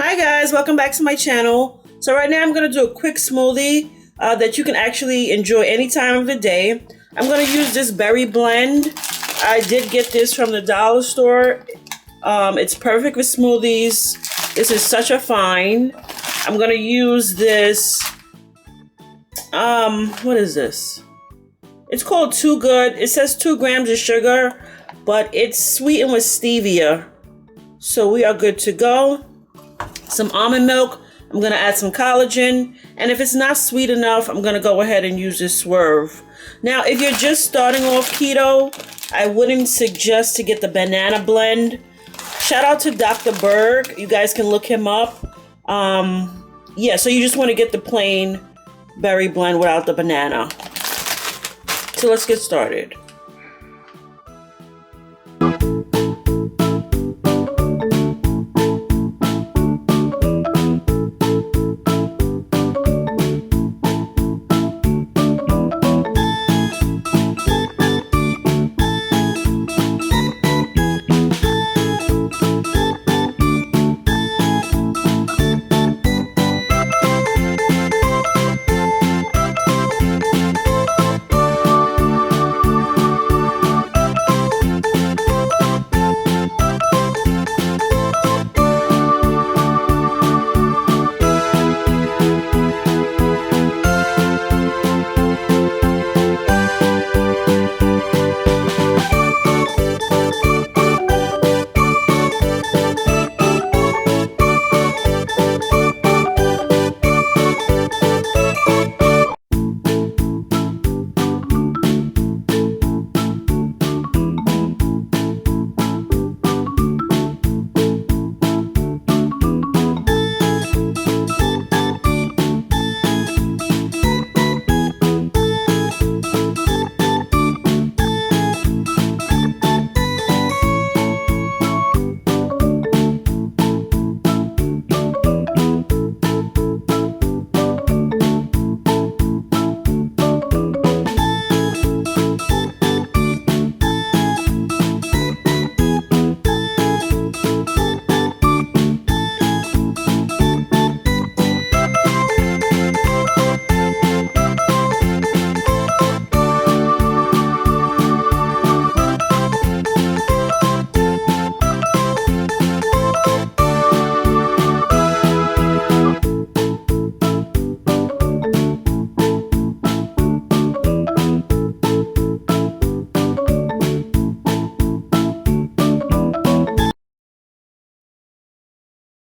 Hi guys, welcome back to my channel. So right now I'm going to do a quick smoothie that you can actually enjoy any time of the day. I'm going to use this berry blend. I did get this from the dollar store. It's perfect with smoothies. This is such a find. I'm going to use this, what is this? It's called Too Good. It says 2 grams of sugar, but it's sweetened with stevia. So we are good to go. Some almond milk. I'm going to add some collagen. And if it's not sweet enough, I'm going to go ahead and use this Swerve. Now, if you're just starting off keto, I wouldn't suggest to get the banana blend. Shout out to Dr. Berg. You guys can look him up. Yeah, so you just want to get the plain berry blend without the banana. So let's get started.